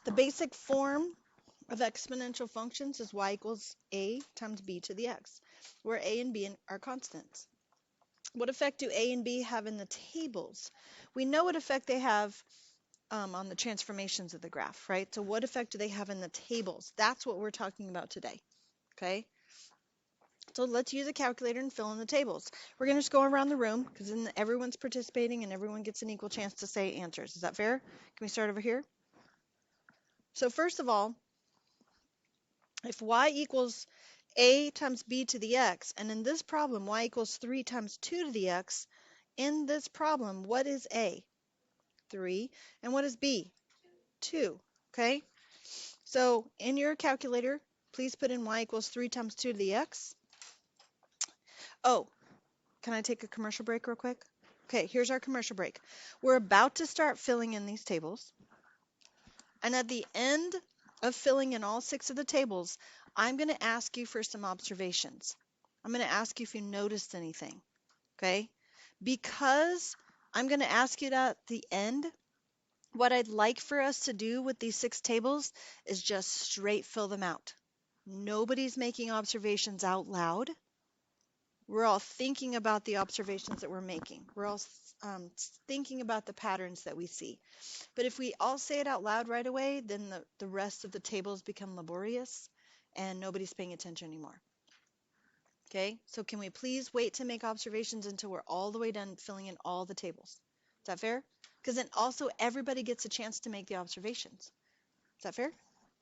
The basic form of exponential functions is y equals a times b to the x, where a and b are constants. What effect do a and b have in the tables? We know what effect they have on the transformations of the graph, right? So what effect do they have in the tables? That's what we're talking about today, okay? So let's use a calculator and fill in the tables. We're going to just go around the room because then everyone's participating and everyone gets an equal chance to say answers. Is that fair? Can we start over here? So first of all, if y equals a times b to the x, and in this problem y equals 3 times 2 to the x, in this problem, what is a? 3. And what is b? 2. Okay? So in your calculator, please put in y equals 3 times 2 to the x. Oh, can I take a commercial break real quick? Okay, here's our commercial break. We're about to start filling in these tables. And at the end of filling in all 6 of the tables, I'm going to ask you for some observations. I'm going to ask you if you noticed anything, okay? Because I'm going to ask you that at the end, what I'd like for us to do with these 6 tables is just straight fill them out. Nobody's making observations out loud. We're all thinking about the observations that we're making. We're all thinking about the patterns that we see. But if we all say it out loud right away, then the rest of the tables become laborious and nobody's paying attention anymore. Okay, so can we please wait to make observations until we're all the way done filling in all the tables? Is that fair? Because then also everybody gets a chance to make the observations. Is that fair?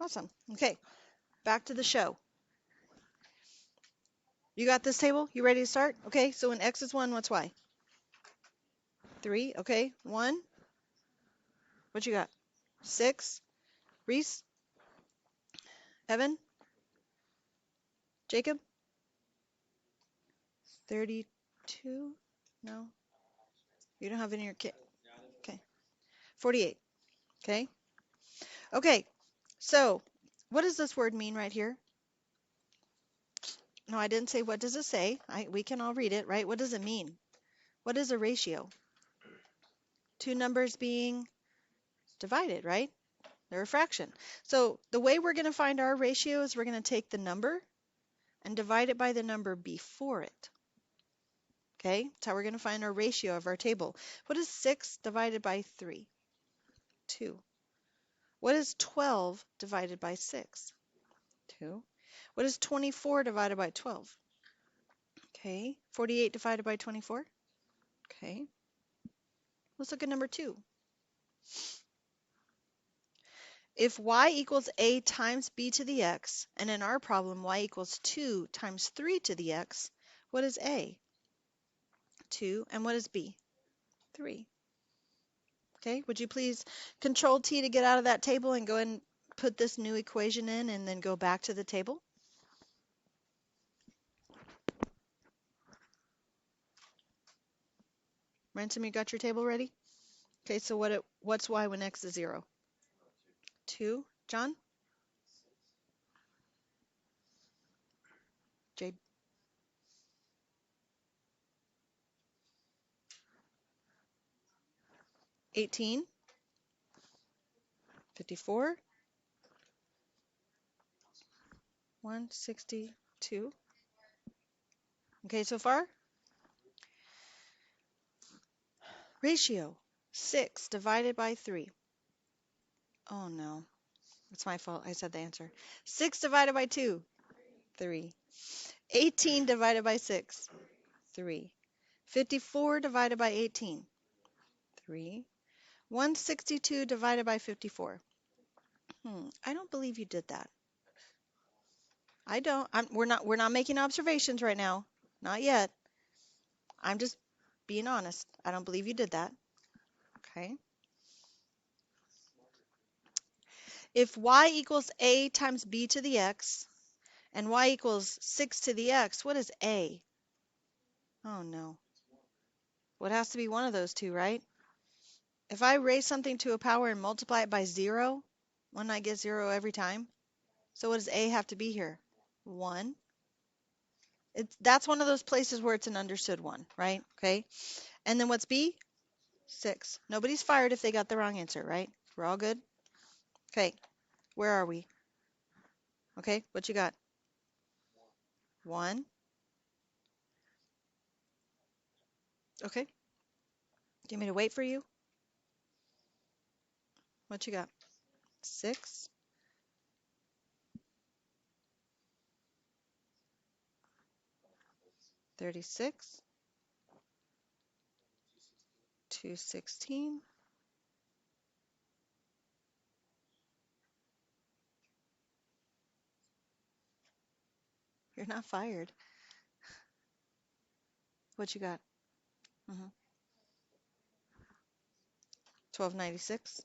Awesome. Okay, back to the show. You got this table? You ready to start? Okay, so when x is 1, what's y? 3. Okay, 1. What you got? 6. Reese? Evan? Jacob? 32? No? You don't have any in your kit? Okay. 48. Okay. Okay, so what does this word mean right here? No, I didn't say what does it say. We can all read it, right? What does it mean? What is a ratio? Two numbers being divided, right? They're a fraction. So the way we're going to find our ratio is we're going to take the number and divide it by the number before it. Okay, that's how we're going to find our ratio of our table. What is 6 divided by 3? 2. What is 12 divided by 6? 2. What is 24 divided by 12? Okay, 48 divided by 24? Okay, let's look at number 2. If y equals a times b to the x, and in our problem y equals 2 times 3 to the x, what is a? 2. And what is b? 3. Okay, would you please Control T to get out of that table and go ahead and put this new equation in and then go back to the table? Ransom, you got your table ready? Okay, so what's y when x is 0? 2. John? Jade? 18? 54? 162? Okay, so far? Ratio, 6 divided by 3. Oh no, it's my fault. I said the answer. 6 divided by 2, 3. 18 divided by 6, 3. 54 divided by 18, 3. 162 divided by 54. I don't believe you did that. I don't. We're not making observations right now. Not yet. I'm just being honest. I don't believe you did that. Okay. If y equals a times b to the x, and y equals 6 to the x, what is a? Oh no. Well, it has to be one of those two, right? If I raise something to a power and multiply it by 0, wouldn't I get 0 every time? So what does a have to be here? 1. That's one of those places where it's an understood one, right? Okay. And then what's b? 6. Nobody's fired if they got the wrong answer, right? We're all good? Okay. Where are we? Okay, what you got? 1. Okay. Do you want me to wait for you? What you got? 6. 36. 216. You're not fired. What you got? 1296.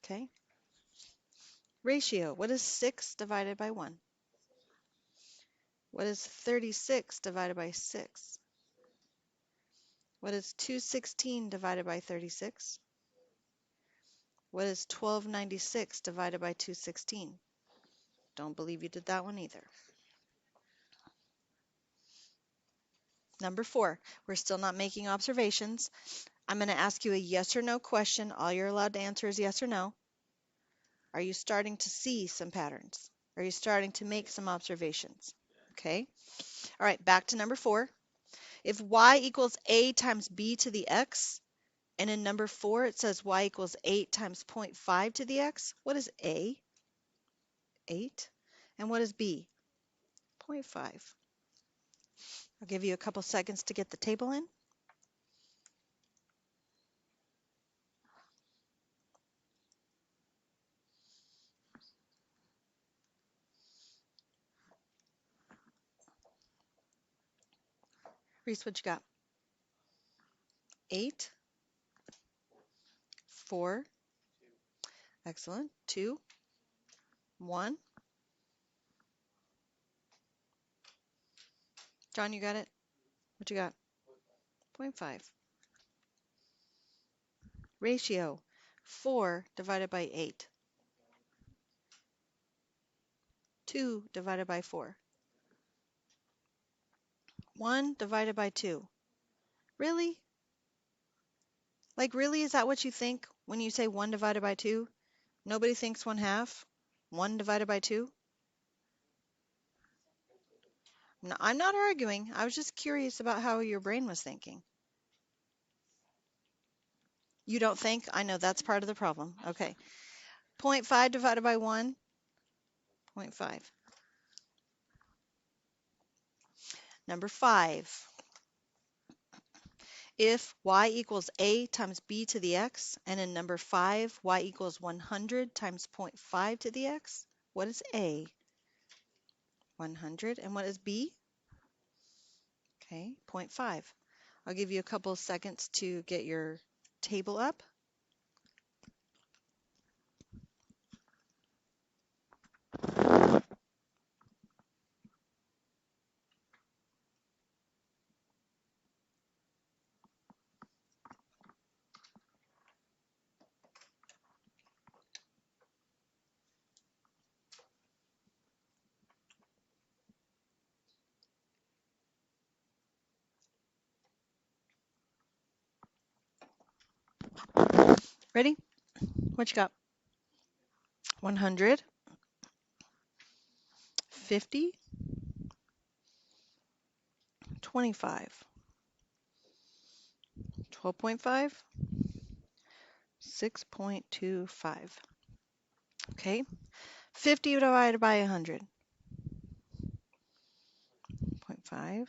Okay. Ratio. What is 6 divided by 1? What is 36 divided by 6? What is 216 divided by 36? What is 1296 divided by 216? Don't believe you did that one either. Number 4, we're still not making observations. I'm going to ask you a yes or no question. All you're allowed to answer is yes or no. Are you starting to see some patterns? Are you starting to make some observations? Okay. All right, back to number 4. If y equals a times b to the x, and in number 4 it says y equals 8 times 0.5 to the x, what is a? 8. And what is b? 0.5. I'll give you a couple seconds to get the table in. Reese, what you got? 8, 4, excellent, 2, 1. John, you got it? What you got? 0.5. Ratio, 4 divided by 8. 2 divided by 4. 1 divided by 2. Really? Like, really, is that what you think when you say 1 divided by 2? Nobody thinks 1/2? 1 divided by 2? No, I'm not arguing. I was just curious about how your brain was thinking. You don't think? I know that's part of the problem. Okay. 0.5 divided by 1? 0.5. Number 5. If y equals a times b to the x, and in number 5, y equals 100 times 0.5 to the x, what is a? 100. And what is b? Okay, 0.5. I'll give you a couple of seconds to get your table up. Ready? What you got? 100, 50, 25, 12.5, 6.25. Okay, 50 divided by 100, 0.5.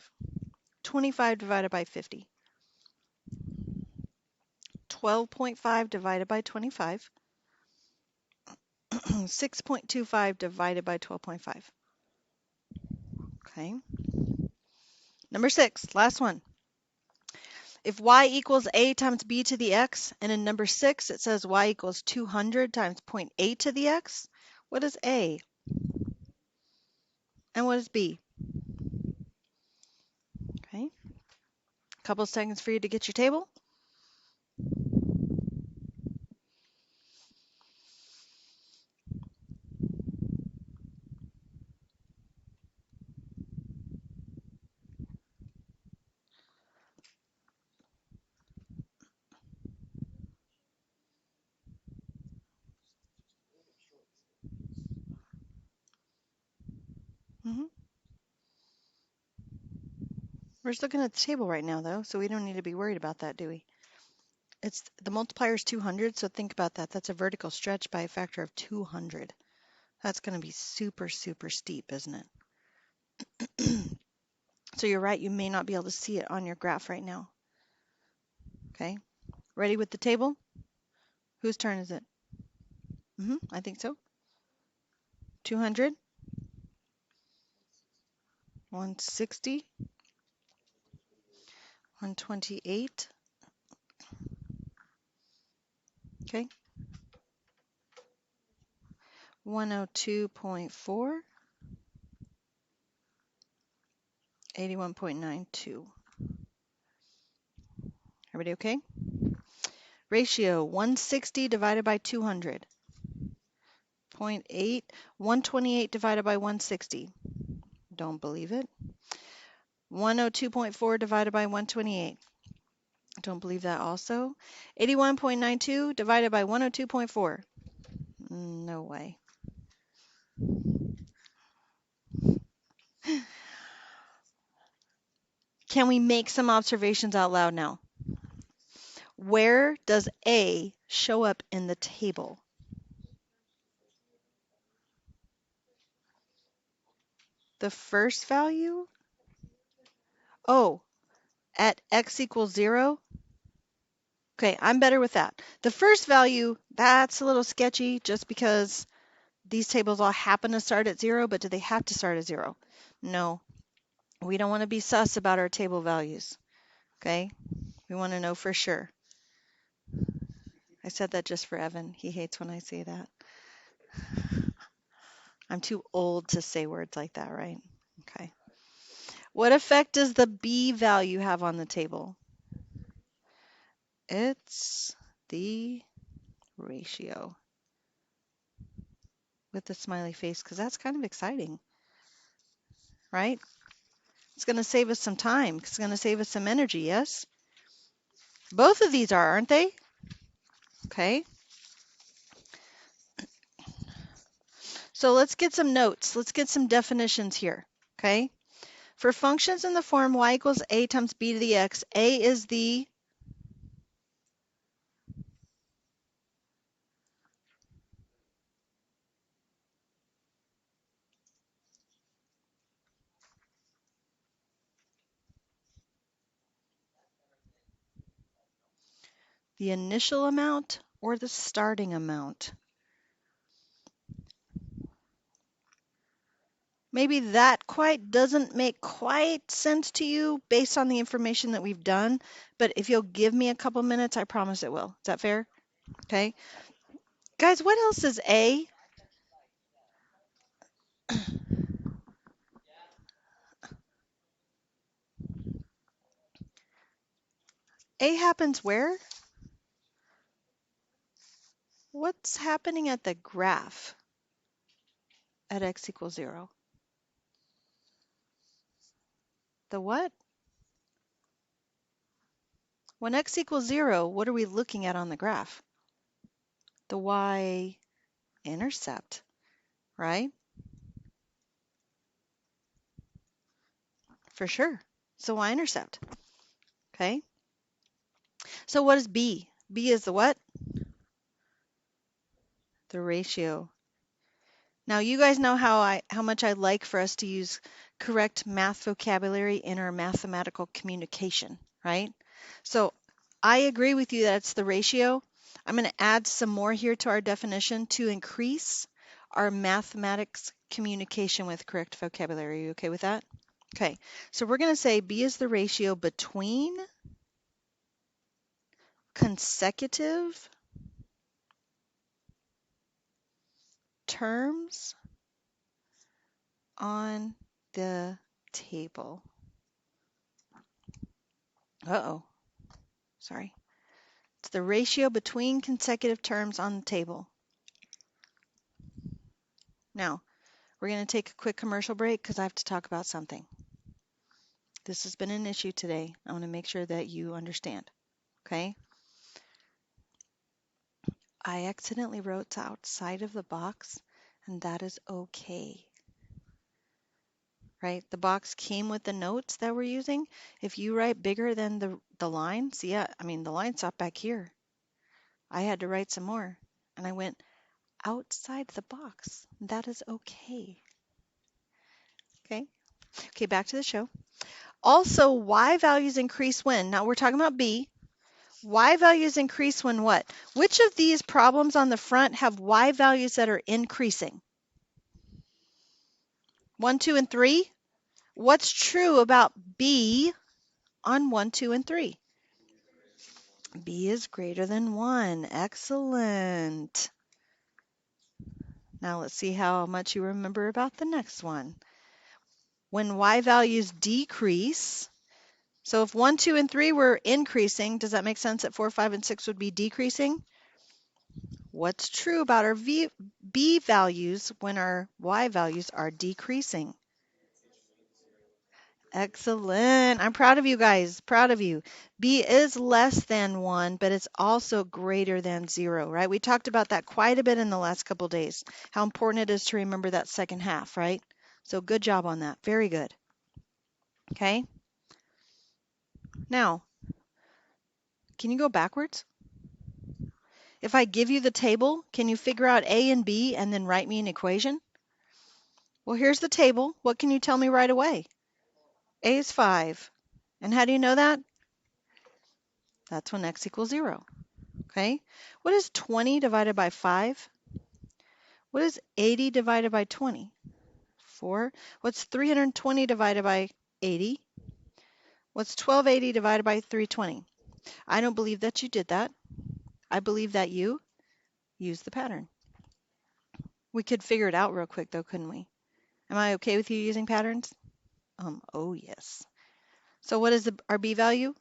25 divided by 50, 12.5 divided by 25, 6.25 divided by 12.5. Okay. Number 6, last one. If y equals a times b to the x, and in number 6 it says y equals 200 times 0.8 to the x, what is a? And what is b? Okay. A couple seconds for you to get your table. Hmm. We're just looking at the table right now, though, so we don't need to be worried about that, do we? It's the multiplier is 200, so think about that. That's a vertical stretch by a factor of 200. That's going to be super, super steep, isn't it? So you're right, you may not be able to see it on your graph right now. Okay, ready with the table? Whose turn is it? I think so. 200, 160, 128. Okay, 102.4, 81.92. Everybody okay? Ratio 160 divided by 200. 0.8, 128 divided by 160. Don't believe it. 102.4 divided by 128. Don't believe that also. 81.92 divided by 102.4. No way. Can we make some observations out loud now? Where does A show up in the table? The first value? Oh, at x equals 0? Okay, I'm better with that. The first value, that's a little sketchy just because these tables all happen to start at 0, but do they have to start at 0? No, we don't want to be sus about our table values. Okay, we want to know for sure. I said that just for Evan. He hates when I say that. I'm too old to say words like that, right? Okay. What effect does the B value have on the table? It's the ratio with the smiley face, because that's kind of exciting, right? It's going to save us some time. It's going to save us some energy, yes? Both of these are, aren't they? Okay. So let's get some notes. Let's get some definitions here, okay? For functions in the form y equals a times b to the x, a is the initial amount or the starting amount. Maybe that doesn't make quite sense to you based on the information that we've done, but if you'll give me a couple minutes, I promise it will. Is that fair? Okay. Guys, what else is A? A happens where? What's happening at the graph at x equals 0? The what? When x equals 0, what are we looking at on the graph? The y-intercept, right? For sure. It's the y-intercept. Okay. So what is B? B is the what? The ratio. Now you guys know how much I like for us to use correct math vocabulary in our mathematical communication, right? So I agree with you that it's the ratio. I'm going to add some more here to our definition to increase our mathematics communication with correct vocabulary. Are you okay with that? Okay, so we're going to say B is the ratio between consecutive terms on the table. Uh-oh, sorry. It's the ratio between consecutive terms on the table. Now, we're going to take a quick commercial break because I have to talk about something. This has been an issue today. I want to make sure that you understand, okay? I accidentally wrote outside of the box, and that is okay. right? The box came with the notes that we're using. If you write bigger than the line, see, I mean, the line stopped back here. I had to write some more, and I went outside the box. That is okay. Okay. Okay, back to the show. Also, y values increase when? Now we're talking about B. Y values increase when what? Which of these problems on the front have y values that are increasing? 1, 2, and 3? What's true about B on 1, 2, and 3? B is greater than 1. Excellent. Now let's see how much you remember about the next one. When y values decrease, so if 1, 2, and 3 were increasing, does that make sense that 4, 5, and 6 would be decreasing? What's true about our B values when our y values are decreasing? Excellent. I'm proud of you guys. Proud of you. B is less than 1, but it's also greater than 0, right? We talked about that quite a bit in the last couple days, how important it is to remember that second half, right? So good job on that. Very good. Okay. Now, can you go backwards? If I give you the table, can you figure out A and B and then write me an equation? Well, here's the table. What can you tell me right away? A is 5. And how do you know that? That's when x equals 0. Okay. What is 20 divided by 5? What is 80 divided by 20? 4. What's 320 divided by 80? What's 1280 divided by 320? I don't believe that you did that. I believe that you used the pattern. We could figure it out real quick though, couldn't we? Am I okay with you using patterns? Oh yes. So what is our B value?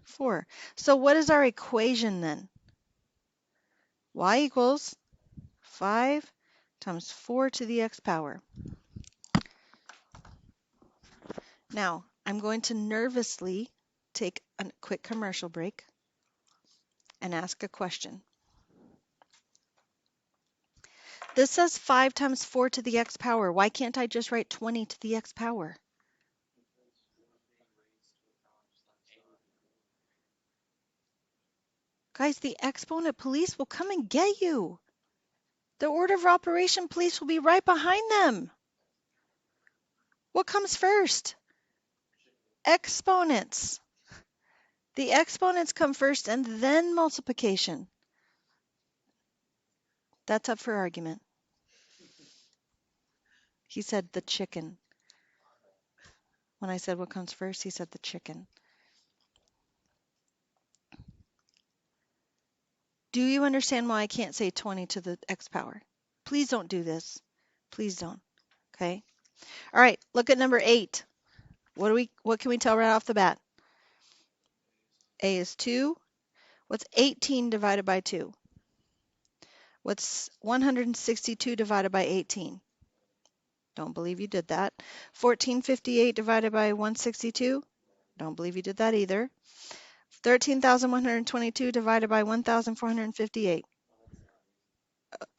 4. So what is our equation then? Y equals 5 times 4 to the x power. Now, I'm going to nervously take a quick commercial break and ask a question. This says 5 times 4 to the x power. Why can't I just write 20 to the x power? Guys, the exponent police will come and get you. The order of operation police will be right behind them. What comes first? Exponents. The exponents come first and then multiplication. That's up for argument. He said the chicken. When I said what comes first, he said the chicken. Do you understand why I can't say 20 to the x power? Please don't do this. Please don't. Okay. All right. Look at number 8. What can we tell right off the bat? A is 2. What's 18 divided by 2? What's 162 divided by 18? Don't believe you did that. 1458 divided by 162? Don't believe you did that either. 13,122 divided by 1,458.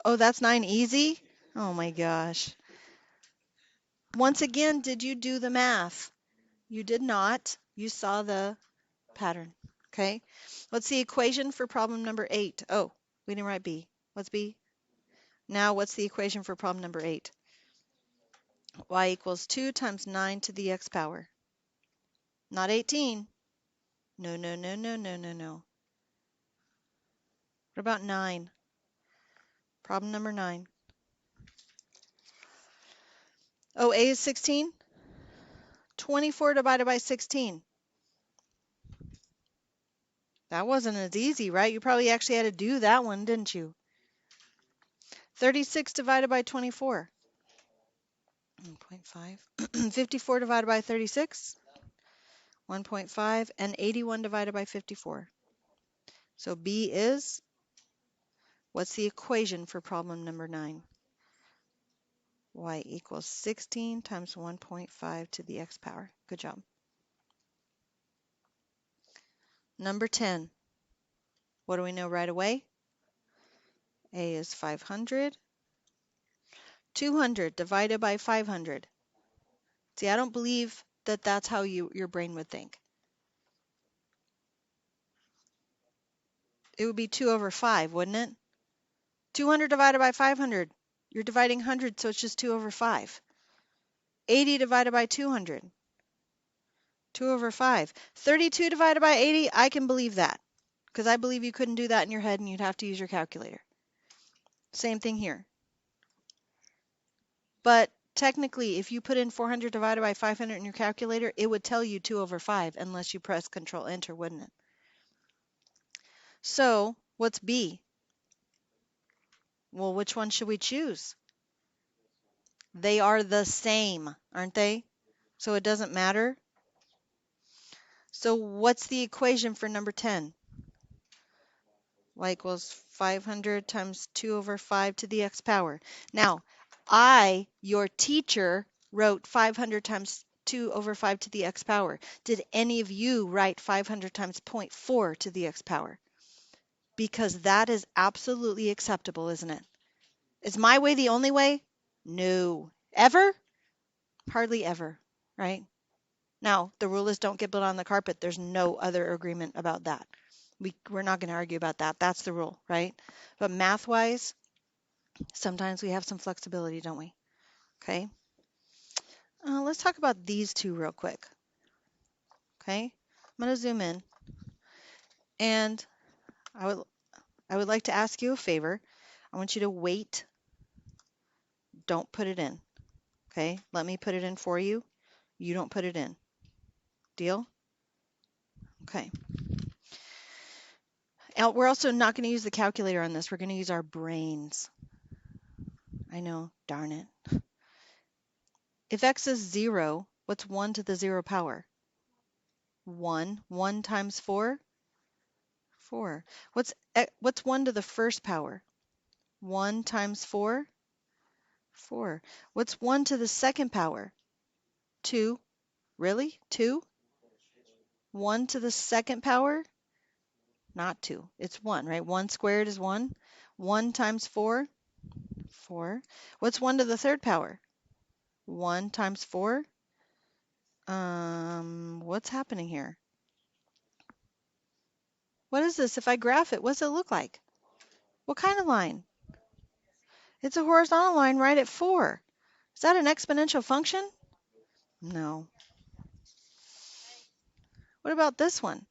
Oh, that's 9 easy? Oh my gosh. Once again, did you do the math? You did not. You saw the pattern. Okay. What's the equation for problem number 8? Oh, we didn't write B. What's B? Now what's the equation for problem number 8? Y equals 2 times 9 to the x power. Not 18. No, no, no, no, no, no, no. What about 9? Problem number 9. Oh, A is 16? 24 divided by 16. That wasn't as easy, right? You probably actually had to do that one, didn't you? 36 divided by 24. 1.5. 54 divided by 36. 1.5. And 81 divided by 54. So B is, what's the equation for problem number 9? Y equals 16 times 1.5 to the x power. Good job. Number 10. What do we know right away? A is 500. 200 divided by 500. See, I don't believe that that's how your brain would think. It would be 2 over 5, wouldn't it? 200 divided by 500. You're dividing 100, so it's just 2 over 5. 80 divided by 200. 2 over 5. 32 divided by 80, I can believe that. Because I believe you couldn't do that in your head and you'd have to use your calculator. Same thing here. But technically, if you put in 400 divided by 500 in your calculator, it would tell you 2 over 5 unless you press Control Enter, wouldn't it? So, what's B? Well, which one should we choose? They are the same, aren't they? So it doesn't matter. So what's the equation for number 10? Y equals 500 times 2 over 5 to the x power. Now, I, your teacher, wrote 500 times 2 over 5 to the x power. Did any of you write 500 times 0.4 to the x power? Because that is absolutely acceptable, isn't it? Is my way the only way? No. Ever? Hardly ever, right? Now, the rule is don't get blood on the carpet. There's no other agreement about that. We're not going to argue about that. That's the rule, right? But math-wise, sometimes we have some flexibility, don't we? Okay. Let's talk about these two real quick. Okay. I'm going to zoom in, and I would like to ask you a favor. I want you to wait. Don't put it in. Okay. Let me put it in for you. You don't put it in. Deal? Okay. And we're also not going to use the calculator on this. We're going to use our brains. I know, darn it. If x is 0, what's 1 to the 0 power? 1. 1 times 4? 4. What's 1 to the first power? 1 times 4? 4. What's 1 to the second power? 2. Really? 2? 1 to the second power? Not 2. It's 1, right? 1 squared is 1. 1 times 4? 4. What's 1 to the third power? 1 times 4? What's happening here? What is this? If I graph it, what does it look like? What kind of line? It's a horizontal line right at 4. Is that an exponential function? No. What about this one?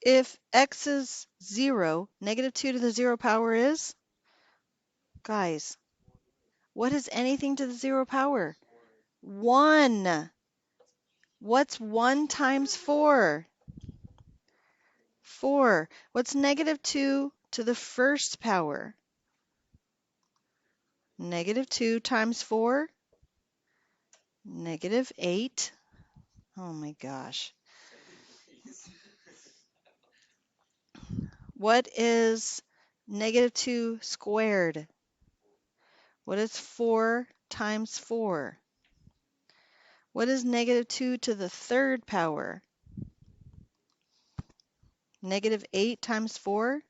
If x is 0, negative 2 to the 0 power is? Guys, what is anything to the 0 power? 1. What's 1 times 4? 4. What's negative 2 to the first power? Negative 2 times 4? Negative 8. Oh my gosh. What is negative 2 squared? What is 4 times 4? What is negative 2 to the third power? Negative 8 times 4?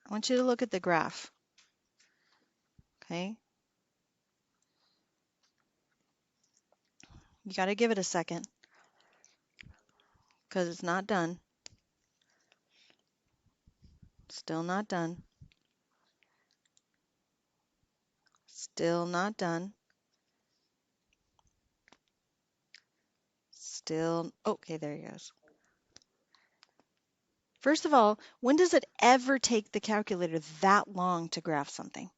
I want you to look at the graph. Okay? You got to give it a second because it's not done. Still not done. Still not done. Still, okay, there he goes. First of all, when does it ever take the calculator that long to graph something?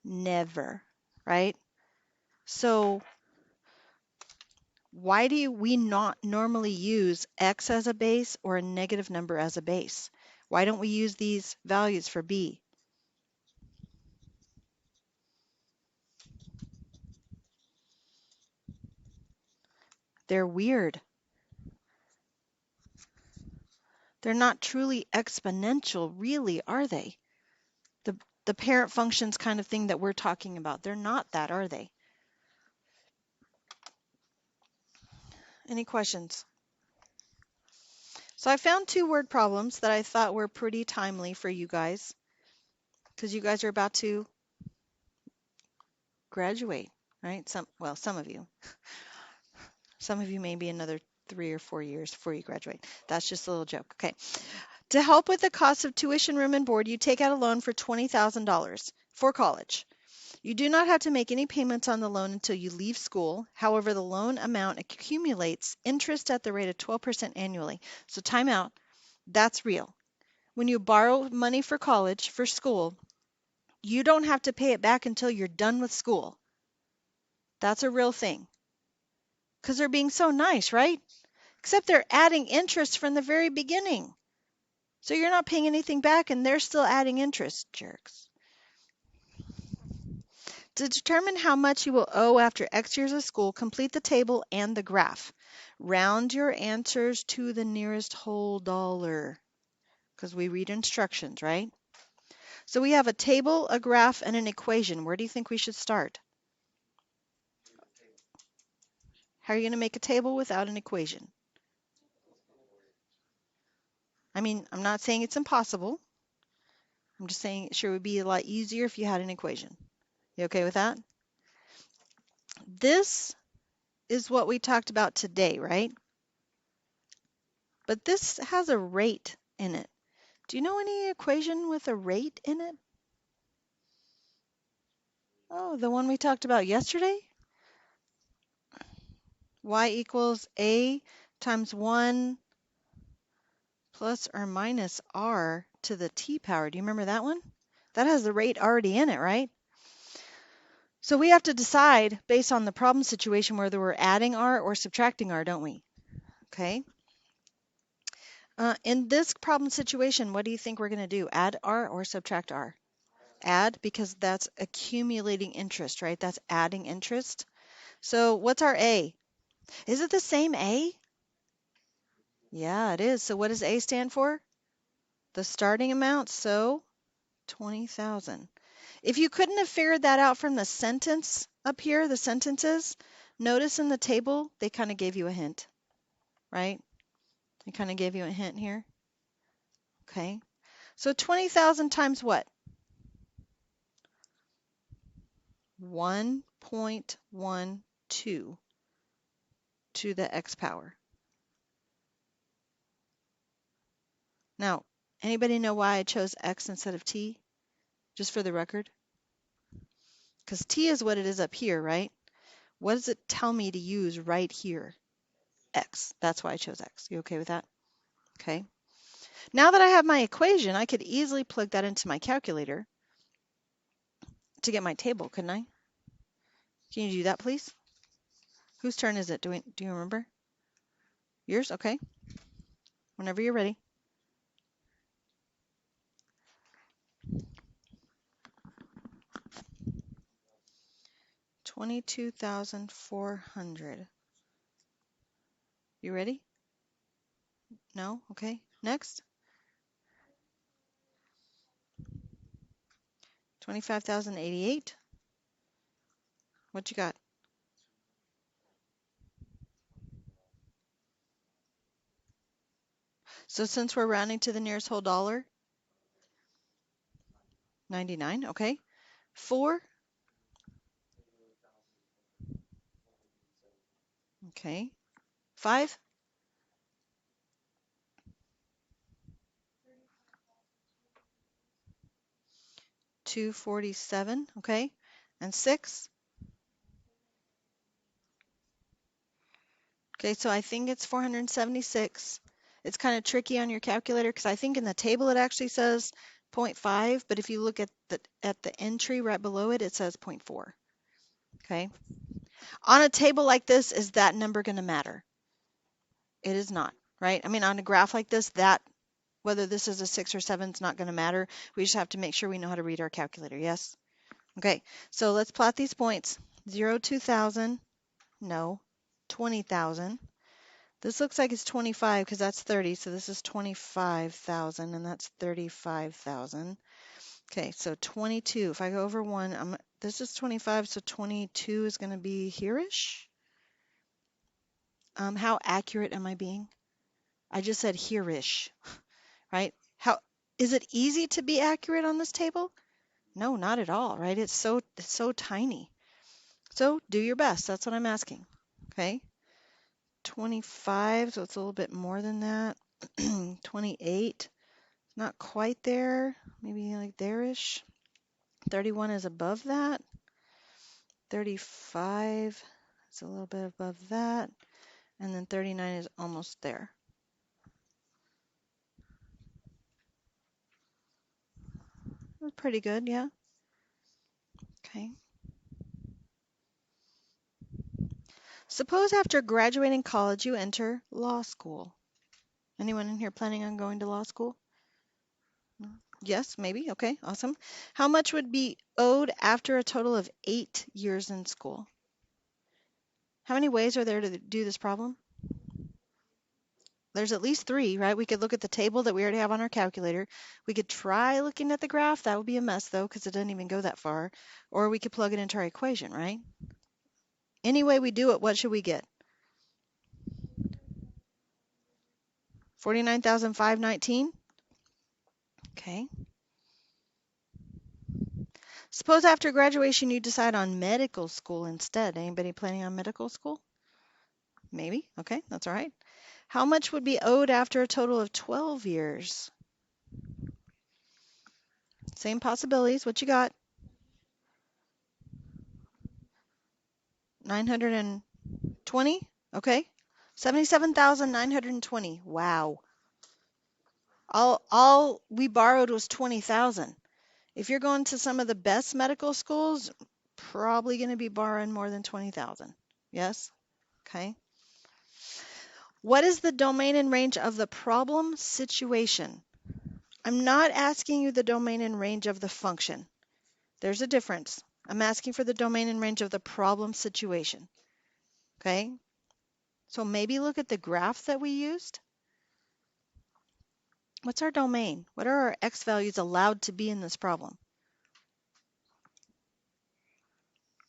Never, right? So why do we not normally use x as a base or a negative number as a base? Why don't we use these values for b? They're weird. They're not truly exponential, really, are they? The parent functions kind of thing that we're talking about. They're not that, are they? Any questions? So I found 2 word problems that I thought were pretty timely for you guys. because you guys are about to graduate, right? Some of you. Some of you may be another 3 or 4 years before you graduate. That's just a little joke. Okay. To help with the cost of tuition, room, and board, you take out a loan for $20,000 for college. You do not have to make any payments on the loan until you leave school. However, the loan amount accumulates interest at the rate of 12% annually. So time out. That's real. When you borrow money for college, for school, you don't have to pay it back until you're done with school. That's a real thing. Because they're being so nice, right? Except they're adding interest from the very beginning. So you're not paying anything back and they're still adding interest, jerks. To determine how much you will owe after X years of school, complete the table and the graph. Round your answers to the nearest whole dollar, because we read instructions, right? So we have a table, a graph, and an equation. Where do you think we should start? How are you going to make a table without an equation? I mean, I'm not saying it's impossible. I'm just saying it sure would be a lot easier if you had an equation. You okay with that? This is what we talked about today, right? But this has a rate in it. Do you know any equation with a rate in it? Oh, the one we talked about yesterday? Y equals A times 1 plus or minus R to the T power. Do you remember that one? That has the rate already in it, right? So we have to decide based on the problem situation whether we're adding R or subtracting R, don't we? Okay. In this problem situation, what do you think we're going to do? Add R or subtract R? Add, because that's accumulating interest, right? That's adding interest. So what's our A? Is it the same A? Yeah, it is. So what does A stand for? The starting amount, so 20,000. If you couldn't have figured that out from the sentence up here, the sentences, notice in the table, they kind of gave you a hint, right? They kind of gave you a hint here. Okay. So 20,000 times what? 1.12 to the x power. Now, anybody know why I chose x instead of t? Just for the record? Because t is what it is up here, right? What does it tell me to use right here? X. That's why I chose x. You okay with that? Okay. Now that I have my equation, I could easily plug that into my calculator to get my table, couldn't I? Can you do that, please? Whose turn is it? Do you remember? Yours? Okay. Whenever you're ready. $22,400. You ready? No? Okay. Next. 25,088. What you got? So since we're rounding to the nearest whole dollar, 99. Okay. 4. Okay. 5. 247. Okay. And 6. Okay, so I think it's 476. It's kind of tricky on your calculator because I think in the table it actually says 0.5, but if you look at the entry right below it, it says 0.4. Okay. On a table like this, is that number going to matter? It is not, right? I mean, on a graph like this, that whether this is a 6 or 7 is not going to matter. We just have to make sure we know how to read our calculator. Yes? Okay, so let's plot these points. 0, 2,000. No. 20,000. This looks like it's 25 because that's 30, so this is 25,000 and that's 35,000. Okay, so 22. If I go over 1, this is 25, so 22 is going to be here-ish. How accurate am I being? I just said here-ish, right? How is it easy to be accurate on this table? No, not at all, right? It's so tiny. So do your best. That's what I'm asking. Okay. 25, so it's a little bit more than that. 28, not quite there. Maybe like there-ish. 31 is above that. 35 is a little bit above that. And then 39 is almost there. That's pretty good, yeah. Okay. Suppose after graduating college you enter law school. Anyone in here planning on going to law school? No? Yes, maybe. Okay, awesome. How much would be owed after a total of 8 years in school? How many ways are there to do this problem? There's at least 3, right? We could look at the table that we already have on our calculator. We could try looking at the graph. That would be a mess, though, because it doesn't even go that far. Or we could plug it into our equation, right? Any way we do it, what should we get? 49,519? Okay. Suppose after graduation you decide on medical school instead. Anybody planning on medical school? Maybe. Okay, that's all right. How much would be owed after a total of 12 years? Same possibilities. What you got? 920? Okay. 77,920. Wow. All we borrowed was 20,000. If you're going to some of the best medical schools, probably going to be borrowing more than 20,000. Yes? Okay. What is the domain and range of the problem situation? I'm not asking you the domain and range of the function. There's a difference. I'm asking for the domain and range of the problem situation. Okay? So maybe look at the graph that we used. What's our domain? What are our x values allowed to be in this problem?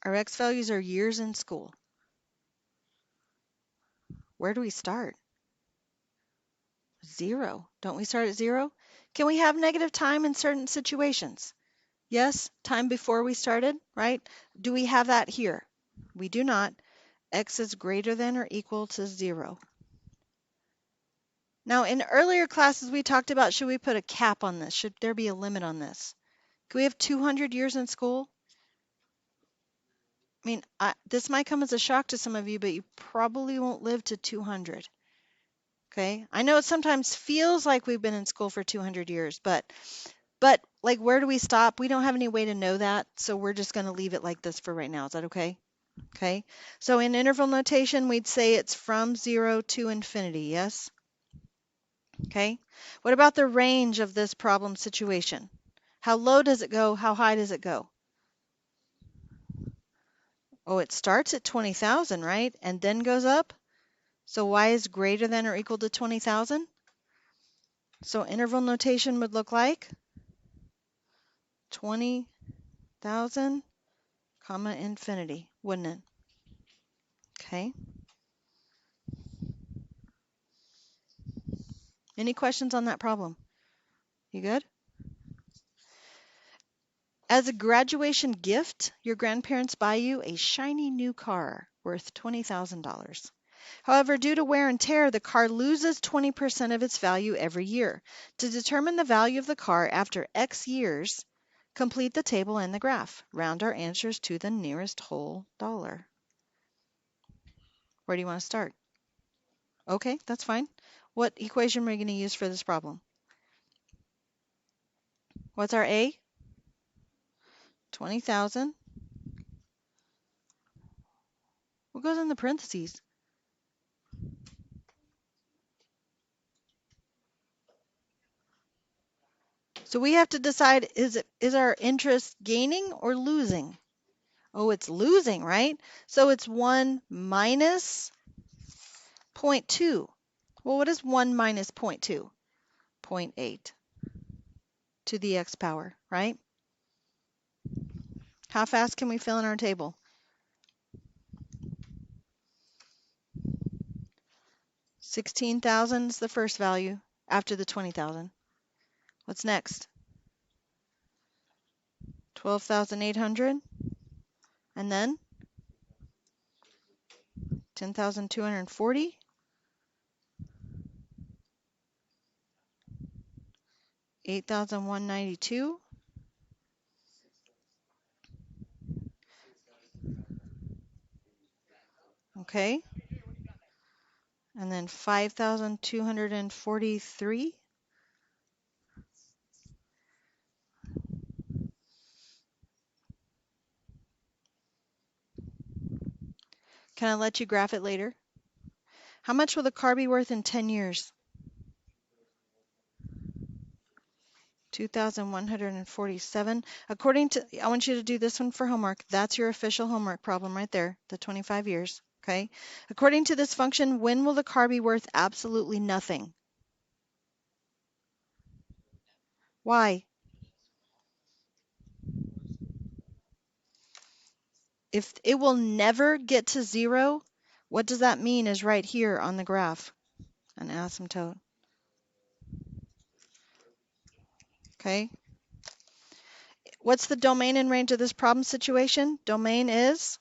Our x values are years in school. Where do we start? 0. Don't we start at 0? Can we have negative time in certain situations? Yes, time before we started, right? Do we have that here? We do not. X is greater than or equal to 0. Now, in earlier classes, we talked about, should we put a cap on this? Should there be a limit on this? Can we have 200 years in school? I mean, this might come as a shock to some of you, but you probably won't live to 200. Okay? I know it sometimes feels like we've been in school for 200 years, but like, where do we stop? We don't have any way to know that, so we're just going to leave it like this for right now. Is that okay? Okay. So in interval notation, we'd say it's from 0 to infinity, yes? Okay. What about the range of this problem situation? How low does it go? How high does it go? Oh, it starts at 20,000, right? And then goes up? So y is greater than or equal to 20,000? So interval notation would look like 20,000, comma, infinity, wouldn't it? Okay. Any questions on that problem? You good? As a graduation gift, your grandparents buy you a shiny new car worth $20,000. However, due to wear and tear, the car loses 20% of its value every year. To determine the value of the car after X years, complete the table and the graph. Round our answers to the nearest whole dollar. Where do you want to start? Okay, that's fine. What equation are we going to use for this problem? What's our A? 20,000. What goes in the parentheses? So we have to decide, is our interest gaining or losing? Oh, it's losing, right? So it's 1 minus 0.2. Well, what is 1 minus 0.2? 0.8 to the x power, right? How fast can we fill in our table? 16,000 is the first value after the 20,000. What's next? 12,800. And then 10,240. 8,192. Okay. And then 5,243. Can I let you graph it later? How much will the car be worth in 10 years? 2,147. According to, I want you to do this one for homework. That's your official homework problem right there, the 25 years. Okay. According to this function, when will the car be worth absolutely nothing? Why? If it will never get to zero, what does that mean is right here on the graph, an asymptote. Okay. What's the domain and range of this problem situation? Domain is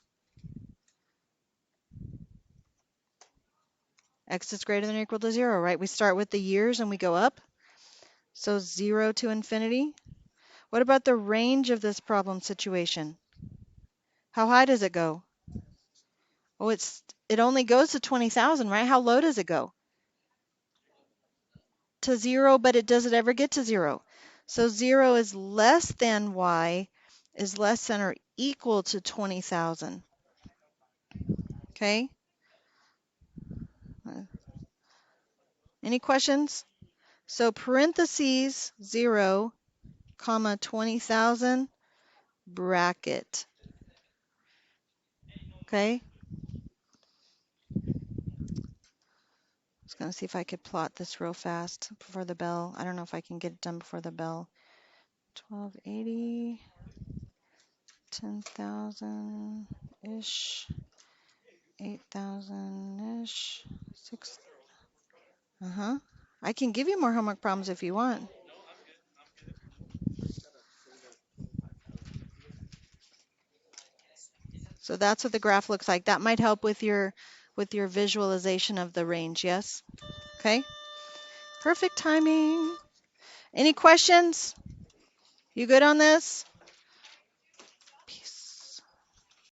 x is greater than or equal to 0, right? We start with the years and we go up. So 0 to infinity. What about the range of this problem situation? How high does it go? Oh, it only goes to 20,000, right? How low does it go? To 0, but does it ever get to 0? So 0 is less than y is less than or equal to 20,000. Okay? Any questions? So parentheses 0, comma 20,000 bracket. Okay? I was going to see if I could plot this real fast before the bell. I don't know if I can get it done before the bell. 1280, 10,000-ish, 8,000-ish, 6. I can give you more homework problems if you want. So that's what the graph looks like. That might help with your visualization of the range, yes? Okay. Perfect timing. Any questions? You good on this?